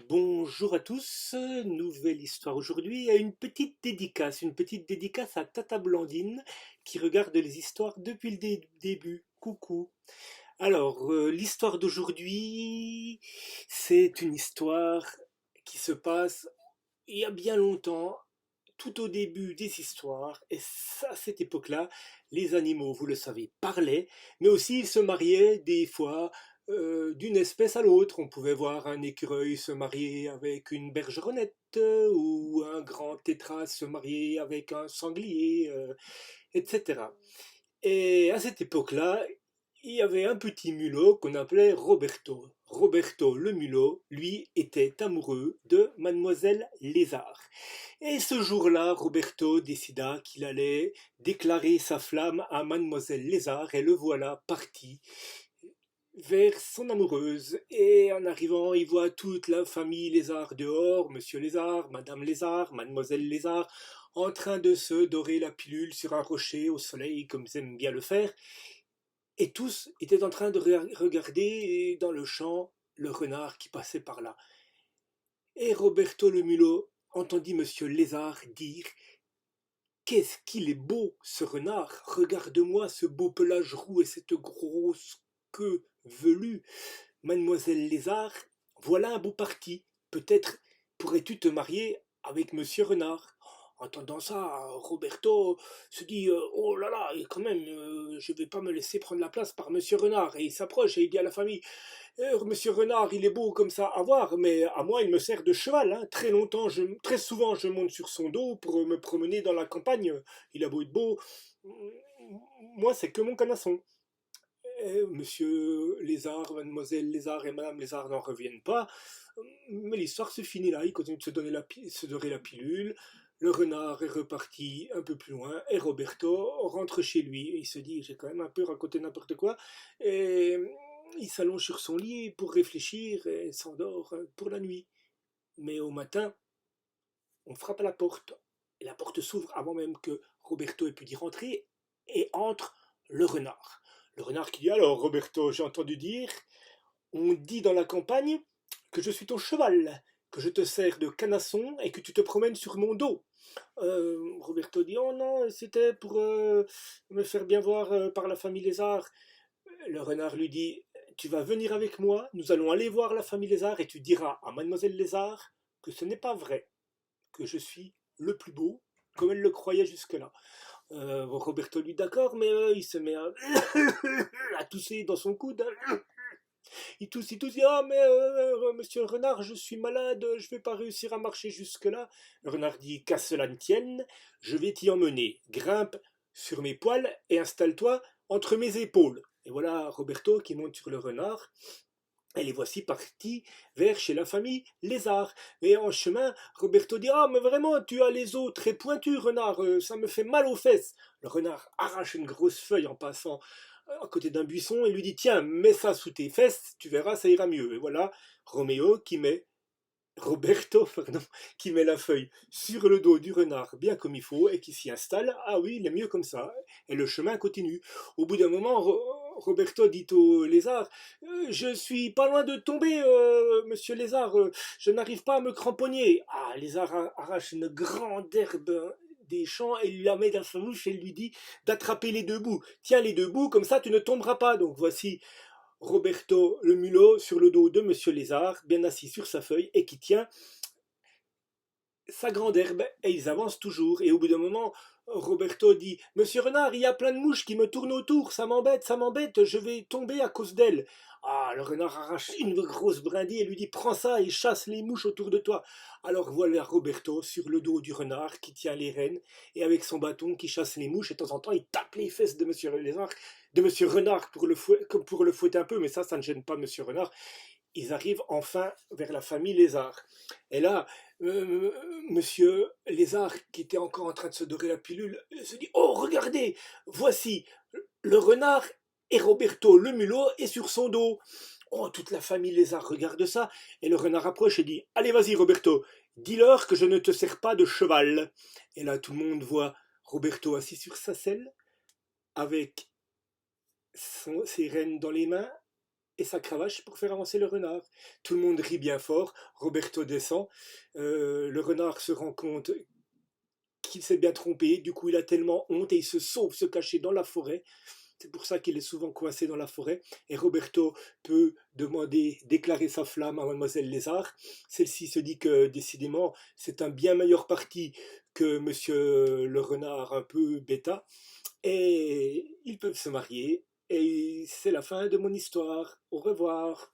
Bonjour à tous, nouvelle histoire aujourd'hui, et une petite dédicace à Tata Blandine qui regarde les histoires depuis le début. Coucou. Alors, l'histoire d'aujourd'hui, c'est une histoire qui se passe il y a bien longtemps, tout au début des histoires, et à cette époque-là, les animaux, vous le savez, parlaient, mais aussi ils se mariaient des fois d'une espèce à l'autre. On pouvait voir un écureuil se marier avec une bergeronnette, ou un grand tétras se marier avec un sanglier, etc. Et à cette époque-là, il y avait un petit mulot qu'on appelait Roberto. Roberto le mulot, lui, était amoureux de mademoiselle Lézard. Et ce jour-là, Roberto décida qu'il allait déclarer sa flamme à mademoiselle Lézard, et le voilà parti vers son amoureuse. Et en arrivant, il voit toute la famille Lézard dehors, monsieur Lézard, madame Lézard, mademoiselle Lézard, en train de se dorer la pilule sur un rocher au soleil, comme ils aiment bien le faire. Et tous étaient en train de regarder dans le champ le renard qui passait par là. Et Roberto le mulot entendit monsieur Lézard dire: qu'est-ce qu'il est beau, ce renard! Regarde-moi ce beau pelage roux et cette grosse queue velue. Mademoiselle Lézard, voilà un beau parti. Peut-être pourrais-tu te marier avec monsieur Renard. Entendant ça, Roberto se dit: oh là là, et quand même, je vais pas me laisser prendre la place par monsieur Renard. Et il s'approche et il dit à la famille: monsieur Renard, il est beau comme ça à voir, mais à moi, il me sert de cheval, hein. Très souvent, je monte sur son dos pour me promener dans la campagne. Il a beau être beau, moi, c'est que mon canasson. Monsieur Lézard, mademoiselle Lézard et madame Lézard n'en reviennent pas, mais l'histoire se finit là. Il continue de se dorer la pilule. Le renard est reparti un peu plus loin et Roberto rentre chez lui. Et il se dit: j'ai quand même un peu raconté n'importe quoi. Et il s'allonge sur son lit pour réfléchir et s'endort pour la nuit. Mais au matin, on frappe à la porte. Et la porte s'ouvre avant même que Roberto ait pu y rentrer, et entre le renard. Le renard qui dit: alors Roberto, j'ai entendu dire, on dit dans la campagne que je suis ton cheval, que je te sers de canasson et que tu te promènes sur mon dos. Roberto dit: oh non, c'était pour me faire bien voir par la famille Lézard. Le renard lui dit: tu vas venir avec moi, nous allons aller voir la famille Lézard et tu diras à mademoiselle Lézard que ce n'est pas vrai, que je suis le plus beau, comme elle le croyait jusque-là. Roberto lui: d'accord, mais il se met à tousser dans son coude. Il tousse, il dit: ah, mais monsieur le renard, je suis malade, je vais pas réussir à marcher jusque-là. Le renard dit: qu'à cela ne tienne, je vais t'y emmener. Grimpe sur mes poils et installe-toi entre mes épaules. Et voilà Roberto qui monte sur le renard. Et les voici partis vers chez la famille Lézard. Et en chemin, Roberto dit: ah, mais vraiment, tu as les os très pointus, renard, ça me fait mal aux fesses. Le renard arrache une grosse feuille en passant à côté d'un buisson et lui dit: tiens, mets ça sous tes fesses, tu verras, ça ira mieux. Et voilà Roméo qui met Roberto, pardon, qui met la feuille sur le dos du renard bien comme il faut et qui s'y installe. Ah oui, il est mieux comme ça. Et le chemin continue. Au bout d'un moment, Roberto dit au lézard: je suis pas loin de tomber, monsieur lézard, je n'arrive pas à me cramponner. Ah, lézard arrache une grande herbe des champs et lui la met dans sa bouche et lui dit d'attraper les deux bouts. Tiens les deux bouts, comme ça tu ne tomberas pas. Donc voici Roberto le mulot sur le dos de monsieur Lézard, bien assis sur sa feuille, et qui tient sa grande herbe, et ils avancent toujours. Et au bout d'un moment, Roberto dit: monsieur Renard, il y a plein de mouches qui me tournent autour, ça m'embête, je vais tomber à cause d'elles. Ah, le renard arrache une grosse brindille et lui dit: prends ça et chasse les mouches autour de toi. Alors voilà Roberto sur le dos du renard qui tient les rênes, et avec son bâton qui chasse les mouches, et de temps en temps il tape les fesses de monsieur Lézard, de monsieur Renard pour le fouetter un peu, mais ça ne gêne pas monsieur Renard. Ils arrivent enfin vers la famille Lézard. Et là, euh, monsieur Lézard, qui était encore en train de se dorer la pilule, se dit: oh, regardez, voici le renard, et Roberto le mulot est sur son dos. Oh, toute la famille Lézard regarde ça, et le renard approche et dit: allez, vas-y Roberto, dis-leur que je ne te sers pas de cheval. Et là, tout le monde voit Roberto assis sur sa selle, avec ses rênes dans les mains, et sa cravache pour faire avancer le renard. Tout le monde rit bien fort, Roberto descend, le renard se rend compte qu'il s'est bien trompé, du coup il a tellement honte et il se sauve se cacher dans la forêt. C'est pour ça qu'il est souvent coincé dans la forêt. Et Roberto peut demander, déclarer sa flamme à Mademoiselle Lézard. Celle-ci se dit que décidément c'est un bien meilleur parti que Monsieur le renard un peu bêta. Et ils peuvent se marier. Et c'est la fin de mon histoire. Au revoir.